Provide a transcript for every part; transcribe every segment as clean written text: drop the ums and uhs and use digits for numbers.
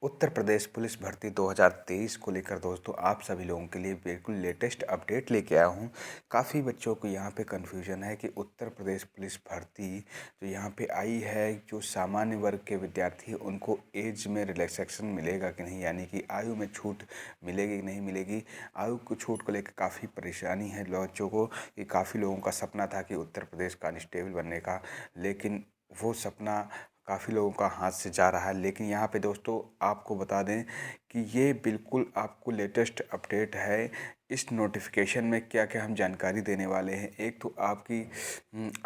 Uttar Pradesh police भर्ती 2023 को लेकर दोस्तों आप सभी लोगों के लिए बिल्कुल लेटेस्ट अपडेट लेके आया हूँ। काफ़ी बच्चों को यहाँ पे कन्फ्यूजन है कि उत्तर प्रदेश पुलिस भर्ती जो यहाँ पे आई है, जो सामान्य वर्ग के विद्यार्थी उनको एज में रिलैक्सेशन मिलेगा कि नहीं, यानी कि आयु में छूट मिलेगी कि नहीं मिलेगी। आयु को छूट को लेकर काफ़ी परेशानी है बच्चों को कि काफ़ी लोगों का सपना था कि उत्तर प्रदेश कांस्टेबल बनने का, लेकिन वो सपना काफ़ी लोगों का हाथ से जा रहा है। लेकिन यहाँ पे दोस्तों आपको बता दें कि ये बिल्कुल आपको लेटेस्ट अपडेट है। इस नोटिफिकेशन में क्या क्या हम जानकारी देने वाले हैं, एक तो आपकी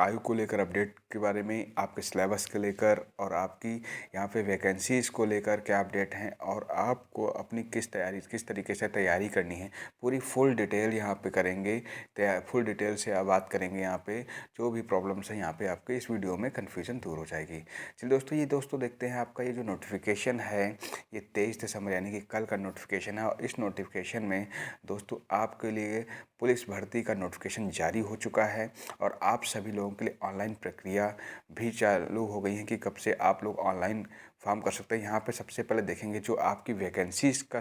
आयु को लेकर अपडेट के बारे में, आपके सिलेबस को लेकर, और आपकी यहाँ पे वैकेंसीज़ को लेकर क्या अपडेट हैं, और आपको अपनी किस तरीके से तैयारी करनी है, पूरी फुल डिटेल यहाँ पे करेंगे। फुल डिटेल से आप बात करेंगे। यहाँ पे जो भी प्रॉब्लम्स हैं यहाँ पे आपके इस वीडियो में कन्फ्यूजन दूर हो जाएगी। चलिए दोस्तों देखते हैं आपका ये जो नोटिफिकेशन है, ये 23 दिसंबर यानी कि कल का नोटिफिकेशन है। और इस नोटिफिकेशन में दोस्तों आपके लिए पुलिस भर्ती का नोटिफिकेशन जारी हो चुका है, और आप सभी लोगों के लिए ऑनलाइन प्रक्रिया भी चालू हो गई है कि कब से आप लोग ऑनलाइन फॉर्म कर सकते हैं। यहाँ पे सबसे पहले देखेंगे जो आपकी वैकेंसीज का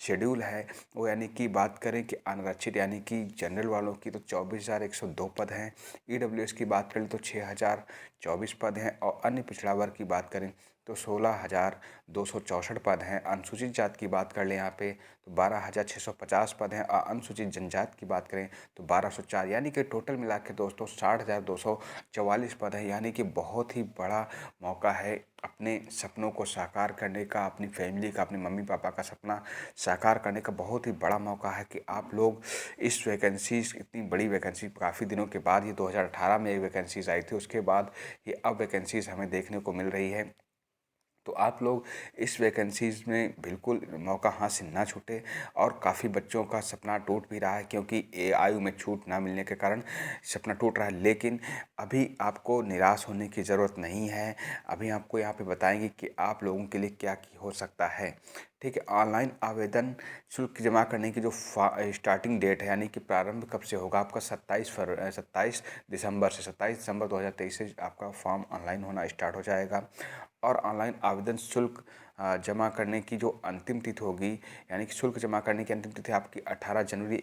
शेड्यूल है वो, यानी कि बात करें कि अनारक्षित यानी कि जनरल वालों की तो 24,102 पद हैं। ईडब्ल्यूएस की बात करें तो 6,024 पद हैं, और अन्य पिछड़ा वर्ग की बात करें तो 16,264 पद हैं। अनुसूचित जात की बात कर लें यहाँ पे तो 12,650 पद हैं, और अनुसूचित जनजात की बात करें तो 1,204, यानी कि टोटल मिला के दोस्तों 60,244 पद हैं। यानी कि बहुत ही बड़ा मौका है अपने सपनों को साकार करने का, अपनी फैमिली का, अपने मम्मी पापा का सपना साकार करने का बहुत ही बड़ा मौका है कि आप लोग इस वैकेंसीज, इतनी बड़ी वैकेंसी काफ़ी दिनों के बाद, ये 2018 में एक वैकेंसीज आई थी, उसके बाद ये अब वैकेंसीज हमें देखने को मिल रही है। तो आप लोग इस वैकेंसीज़ में बिल्कुल मौका हाथ से ना छूटे। और काफ़ी बच्चों का सपना टूट भी रहा है, क्योंकि आयु में छूट ना मिलने के कारण सपना टूट रहा है। लेकिन अभी आपको निराश होने की ज़रूरत नहीं है। अभी आपको यहाँ पे बताएंगे कि आप लोगों के लिए क्या हो सकता है। ठीक है, ऑनलाइन आवेदन शुल्क जमा करने की जो स्टार्टिंग डेट है, यानी कि प्रारंभ कब से होगा आपका 27 दिसंबर 2023 से आपका फॉर्म ऑनलाइन होना स्टार्ट हो जाएगा। और ऑनलाइन आवेदन शुल्क जमा करने की जो अंतिम तिथि होगी, यानी कि शुल्क जमा करने की अंतिम तिथि आपकी 18 जनवरी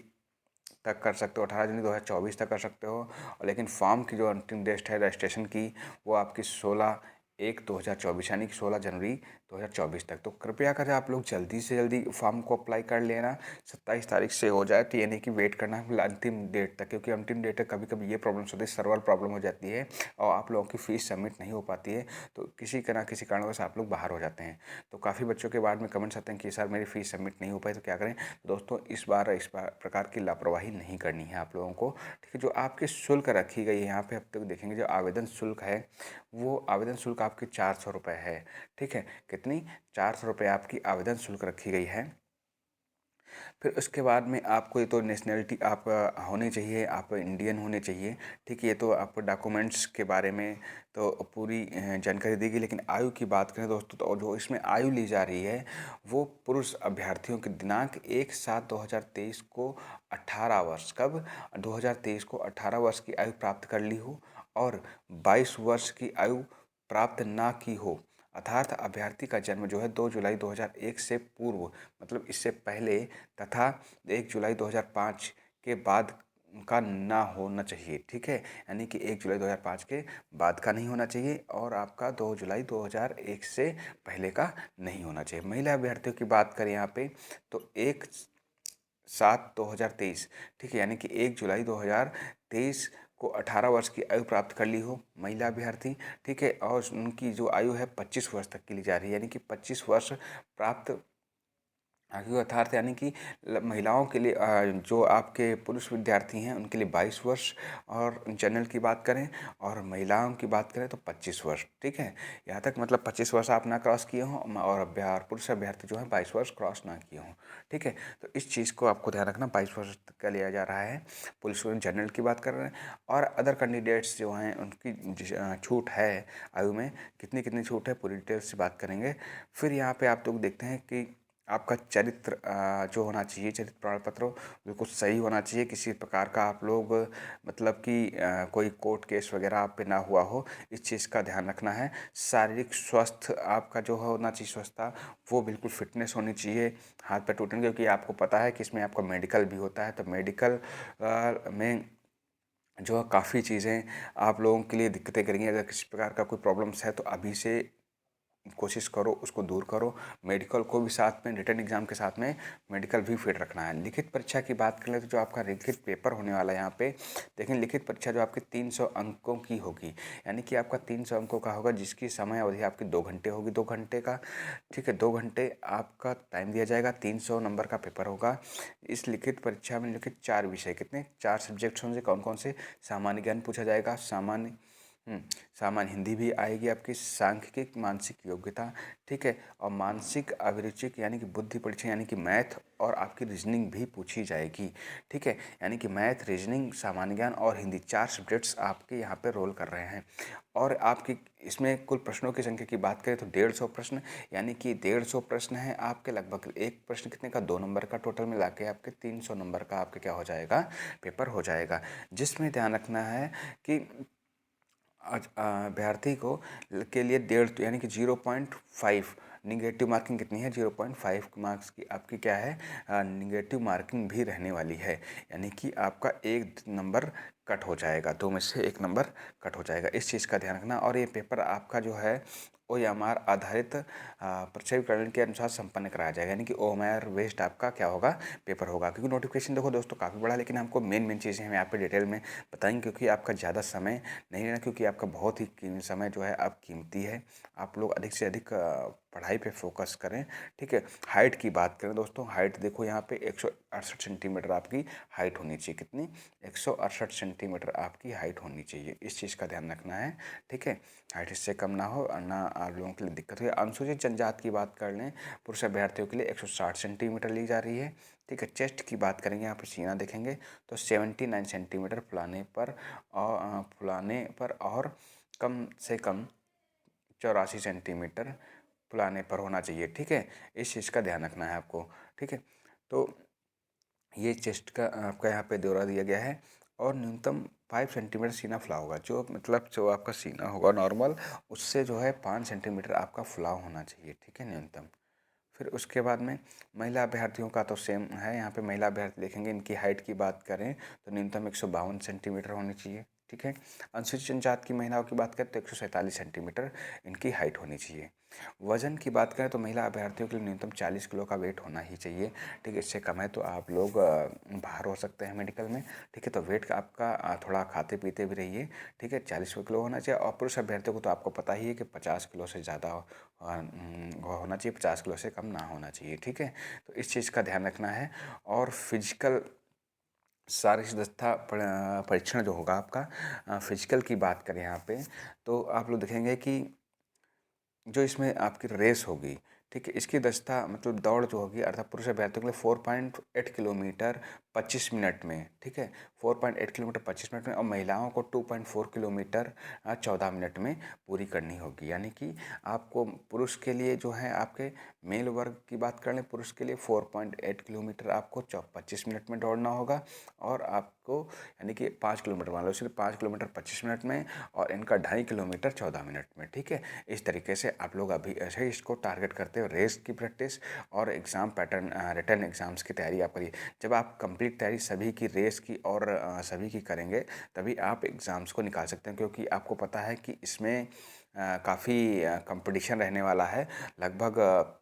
तक कर सकते हो, 18 जनवरी 2024 तक कर सकते हो। और लेकिन फॉर्म की जो अंतिम डेट है रजिस्ट्रेशन की, वो आपकी 16/1/2024 यानी कि 16 जनवरी 2024 तक। तो कृपया करें आप लोग जल्दी से जल्दी फॉर्म को अप्लाई कर लेना। 27 तारीख से हो जाए तो ये नहीं कि वेट करना है अंतिम डेट तक, क्योंकि अंतिम डेट तक कभी कभी ये प्रॉब्लम्स होती है, सर्वर प्रॉब्लम हो जाती है और आप लोगों की फ़ीस सबमिट नहीं हो पाती है। तो किसी ना किसी कारणवश आप लोग बाहर हो जाते हैं। तो काफ़ी बच्चों के बाद में कमेंट्स आते हैं कि सर मेरी फ़ीस सबमिट नहीं हो पाई, तो क्या करें। दोस्तों इस बार प्रकार की लापरवाही नहीं करनी है आप लोगों को। ठीक है, जो आपकी शुल्क रखी गई है यहाँ पे, अब तक देखेंगे जो आवेदन शुल्क है, वो आवेदन शुल्क आपकी 400 रुपये है। ठीक है, कितनी 400 रुपये आपकी आवेदन शुल्क रखी गई है। फिर उसके बाद में आपको ये तो नेशनलिटी आप होने चाहिए, आप इंडियन होने चाहिए। ठीक है, ये तो आप डॉक्यूमेंट्स के बारे में तो पूरी जानकारी देगी। लेकिन आयु की बात करें दोस्तों, तो जो इसमें आयु ली जा रही है वो पुरुष अभ्यर्थियों की दिनांक 1/7/2023 को 18 वर्ष, कब 2023 को 18 वर्ष की आयु प्राप्त कर ली हो, और 22 वर्ष की आयु प्राप्त ना की हो, अर्थात अभ्यर्थी का जन्म जो है 2 जुलाई 2001 से पूर्व, मतलब इससे पहले, तथा 1 जुलाई 2005 के बाद का ना होना चाहिए। ठीक है, यानी कि 1 जुलाई 2005 के बाद का नहीं होना चाहिए, और आपका 2 जुलाई 2001 से पहले का नहीं होना चाहिए। महिला अभ्यर्थियों की बात करें यहाँ पे तो 1/7/2023, ठीक है, यानी कि 1 जुलाई 2023 को 18 वर्ष की आयु प्राप्त कर ली हो महिला अभ्यर्थी। ठीक है, और उनकी जो आयु है 25 वर्ष तक की ली जा रही है, यानी कि 25 वर्ष प्राप्त आयु अर्थात, यानी कि महिलाओं के लिए जो आपके पुरुष विद्यार्थी हैं उनके लिए 22 वर्ष, और जनरल की बात करें और महिलाओं की बात करें तो 25 वर्ष। ठीक है, यहाँ तक मतलब 25 वर्ष आप ना क्रॉस किए हों, और पुरुष अभ्यर्थी जो है 22 वर्ष क्रॉस ना किए हों। ठीक है, तो इस चीज़ को आपको ध्यान रखना, 22 वर्ष तक का लिया जा रहा है। पुलिस जनरल की बात कर रहे हैं, और अदर कैंडिडेट्स जो हैं उनकी छूट है आयु में, कितनी कितनी छूट है पूरी डिटेल से बात करेंगे। फिर यहाँ पे आप लोग देखते हैं कि आपका चरित्र जो होना चाहिए, चरित्र प्रमाण पत्र बिल्कुल सही होना चाहिए। किसी प्रकार का आप लोग मतलब कि कोई कोर्ट केस वगैरह आप पे ना हुआ हो, इस चीज़ का ध्यान रखना है। शारीरिक स्वस्थ आपका जो होना चाहिए, स्वस्थता वो बिल्कुल फिटनेस होनी चाहिए। हाथ पैर टूटेंगे क्योंकि आपको पता है कि इसमें आपका मेडिकल भी होता है, तो मेडिकल में जो है काफ़ी चीज़ें आप लोगों के लिए दिक्कतें करेंगी। अगर किसी प्रकार का कोई प्रॉब्लम्स है तो अभी से कोशिश करो उसको दूर करो। मेडिकल को भी साथ में, रिटन एग्ज़ाम के साथ में मेडिकल भी फिट रखना है। लिखित परीक्षा की बात करें तो जो आपका लिखित पेपर होने वाला है यहाँ पे, देखें लिखित परीक्षा जो आपकी 300 अंकों की होगी, यानी कि आपका 300 अंकों का होगा, जिसकी समय अवधि आपकी 2 घंटे होगी, 2 घंटे का, ठीक है, 2 घंटे आपका टाइम दिया जाएगा। 300 नंबर का पेपर होगा। इस लिखित परीक्षा में लिखित 4 विषय, कितने 4 सब्जेक्ट्स होंगे, कौन कौन से? सामान्य ज्ञान पूछा जाएगा, सामान्य हिंदी भी आएगी आपकी, सांख्यिकी, मानसिक योग्यता, ठीक है, और मानसिक अभिरुचिक यानी कि बुद्धि परीक्षा यानी कि मैथ, और आपकी रीजनिंग भी पूछी जाएगी, ठीक है। यानी कि मैथ, रीजनिंग, सामान्य ज्ञान और हिंदी 4 सब्जेक्ट्स आपके यहाँ पे रोल कर रहे हैं। और आपकी इसमें कुल प्रश्नों की संख्या की बात करें तो 150 प्रश्न, यानी कि 150 प्रश्न हैं आपके। लगभग एक प्रश्न कितने का? 2 नंबर का। टोटल मिला के आपके 300 नंबर का आपके क्या हो जाएगा? पेपर हो जाएगा। जिसमें ध्यान रखना है कि आज अभ्यर्थी को के लिए 1.5 यानी कि 0.5 निगेटिव मार्किंग कितनी है? 0.5 मार्क्स की आपकी क्या है? निगेटिव मार्किंग भी रहने वाली है, यानी कि आपका 1 नंबर कट हो जाएगा, 2 में से 1 नंबर कट हो जाएगा। इस चीज़ का ध्यान रखना। और ये पेपर आपका जो है OMR आधारित परीक्षा विवरण के अनुसार संपन्न कराया जाएगा, यानी कि OMR बेस्ड आपका क्या होगा? पेपर होगा। क्योंकि नोटिफिकेशन देखो दोस्तों काफ़ी बड़ा, लेकिन हमको मेन चीज़ें हम यहाँ पे डिटेल में बताएंगे, क्योंकि आपका ज़्यादा समय नहीं लेना, क्योंकि आपका बहुत ही समय जो है अब कीमती है। आप लोग अधिक से अधिक पढ़ाई पे फोकस करें, ठीक है। हाइट की बात करें दोस्तों, हाइट देखो यहाँ पे 168 सेंटीमीटर आपकी हाइट होनी चाहिए। कितनी? 168 सेंटीमीटर आपकी हाइट होनी चाहिए। इस चीज़ का ध्यान रखना है, ठीक है। हाइट इससे कम ना हो और ना आप लोगों के लिए दिक्कत हो। अनुसूचित जनजाति की बात कर लें, पुरुष अभ्यर्थियों के लिए 160 सेंटीमीटर ली जा रही है, ठीक है। चेस्ट की बात करेंगे, यहाँ पर सीना देखेंगे तो 79 सेंटीमीटर फुलाने पर और कम से कम 84 सेंटीमीटर फुलाने पर होना चाहिए, ठीक है। इस चीज़ का ध्यान रखना है आपको, ठीक है। तो ये चेस्ट का आपका यहाँ पे ब्यौरा दिया गया है। और न्यूनतम 5 सेंटीमीटर सीना फुला होगा, जो मतलब जो आपका सीना होगा नॉर्मल, उससे जो है 5 सेंटीमीटर आपका फुलाव होना चाहिए, ठीक है, न्यूनतम। फिर उसके बाद में महिला अभ्यर्थियों का तो सेम है। यहाँ पे महिला अभ्यर्थी देखेंगे, इनकी हाइट की बात करें तो न्यूनतम 152 सेंटीमीटर होनी चाहिए, ठीक है। अनुसूचित जनजाति की महिलाओं की बात करें तो 147 सेंटीमीटर इनकी हाइट होनी चाहिए। वजन की बात करें तो महिला अभ्यर्थियों के लिए न्यूनतम 40 किलो का वेट होना ही चाहिए, ठीक है। इससे कम है तो आप लोग बाहर हो सकते हैं मेडिकल में, ठीक है। तो वेट का आपका थोड़ा खाते पीते भी रहिए, ठीक है। 40 किलो होना चाहिए। और पुरुष अभ्यर्थियों को तो आपको पता ही है कि 50 किलो से ज़्यादा होना चाहिए, 50 किलो से कम ना होना चाहिए, ठीक है। तो इस चीज़ का ध्यान रखना है। और फिजिकल शारीरिक दक्षता परीक्षण जो होगा आपका, फिजिकल की बात करें यहाँ पे तो आप लोग देखेंगे कि जो इसमें आपकी रेस होगी, ठीक है, इसकी दक्षता मतलब दौड़ जो होगी, अर्थात पुरुष अभ्यर्थियों के लिए 4.8 किलोमीटर 25 मिनट में, ठीक है, 4.8 किलोमीटर 25 मिनट में। और महिलाओं को 2.4 किलोमीटर 14 मिनट में पूरी करनी होगी। यानी कि आपको पुरुष के लिए जो है आपके मेल वर्ग की बात कर लें, पुरुष के लिए 4.8 किलोमीटर आपको 25 मिनट में दौड़ना होगा। और आपको यानी कि 5 किलोमीटर मान लो, सिर्फ 5 किलोमीटर 25 मिनट में, और इनका 2.5 किलोमीटर 14 मिनट में, ठीक है। इस तरीके से आप लोग अभी ऐसे ही इसको टारगेट करते हो, रेस की प्रैक्टिस और एग्ज़ाम पैटर्न, रिटर्न एग्ज़ाम्स की तैयारी आप करिए। जब आप कंप्लीट तैयारी सभी की, रेस की और सभी की करेंगे, तभी आप एग्ज़ाम्स को निकाल सकते हैं। क्योंकि आपको पता है कि इसमें काफ़ी कंपटीशन रहने वाला है। लगभग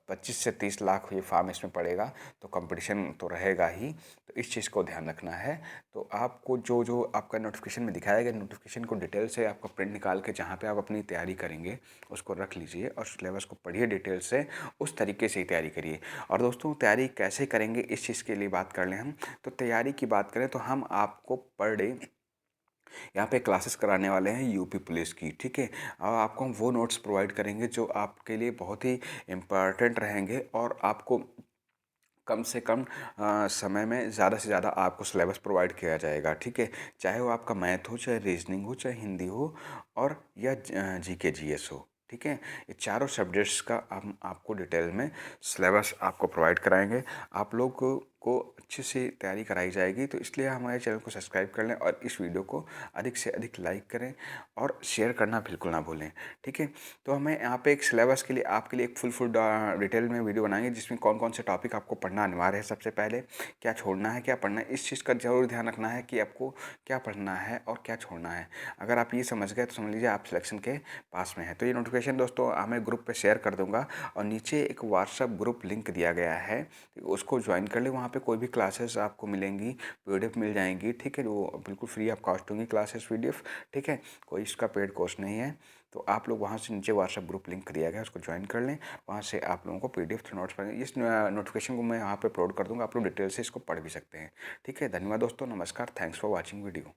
25 से 30 लाख ये फॉर्म इसमें पड़ेगा, तो कंपटीशन तो रहेगा ही। तो इस चीज़ को ध्यान रखना है। तो आपको जो जो आपका नोटिफिकेशन में दिखाया गया, नोटिफिकेशन को डिटेल से आपका प्रिंट निकाल के जहाँ पे आप अपनी तैयारी करेंगे उसको रख लीजिए, और सिलेबस को पढ़िए डिटेल से, उस तरीके से ही तैयारी करिए। और दोस्तों तैयारी कैसे करेंगे इस चीज़ के लिए बात कर लें हम। तो तैयारी की बात करें तो हम आपको पर डे यहाँ पे क्लासेस कराने वाले हैं यूपी पुलिस की, ठीक है। और आपको हम वो नोट्स प्रोवाइड करेंगे जो आपके लिए बहुत ही इम्पॉर्टेंट रहेंगे, और आपको कम से कम समय में ज़्यादा से ज़्यादा आपको सिलेबस प्रोवाइड किया जाएगा, ठीक है। चाहे वो आपका मैथ हो, चाहे रीजनिंग हो, चाहे हिंदी हो, और या जीके जीएस हो, ठीक है। ये चारों सब्जेक्ट्स का हम आपको डिटेल में सिलेबस आपको प्रोवाइड कराएंगे। आप लोग को अच्छे से तैयारी कराई जाएगी, तो इसलिए हमारे चैनल को सब्सक्राइब कर लें और इस वीडियो को अधिक से अधिक लाइक करें और शेयर करना बिल्कुल ना भूलें। ठीक है। तो हमें यहाँ पे एक सिलेबस के लिए आपके लिए एक फुल डिटेल में वीडियो बनाएंगे, जिसमें कौन कौन से टॉपिक आपको पढ़ना अनिवार्य है, सबसे पहले क्या छोड़ना है क्या पढ़ना है, इस चीज़ का जरूर ध्यान रखना है कि आपको क्या पढ़ना है और क्या छोड़ना है। अगर आप ये समझ गए तो समझ लीजिए आप सिलेक्शन के पास में है। तो ये नोटिफिकेशन दोस्तों मैं ग्रुप पे शेयर कर दूंगा, और नीचे एक व्हाट्सएप ग्रुप लिंक दिया गया है, उसको ज्वाइन कर ले। वहाँ पे कोई भी क्लासेस आपको मिलेंगी, पीडीएफ मिल जाएंगी। ठीक है, वो बिल्कुल फ्री ऑफ कॉस्ट होंगी क्लासेस पीडीएफ। ठीक है, कोई इसका पेड कोर्स नहीं है। तो आप लोग वहाँ से नीचे व्हाट्सएप ग्रुप लिंक दिया गया है, उसको ज्वाइन कर लें। वहाँ से आप लोगों को पीडीएफ थ्रू नोट्स पढ़ेंगे। इस नोटिफिकेशन को मैं यहाँ पे अपलोड कर दूँगा, आप लोग डिटेल से इसको पढ़ भी सकते हैं। ठीक है, धन्यवाद दोस्तों, नमस्कार, थैंक्स फॉर वॉचिंग वीडियो।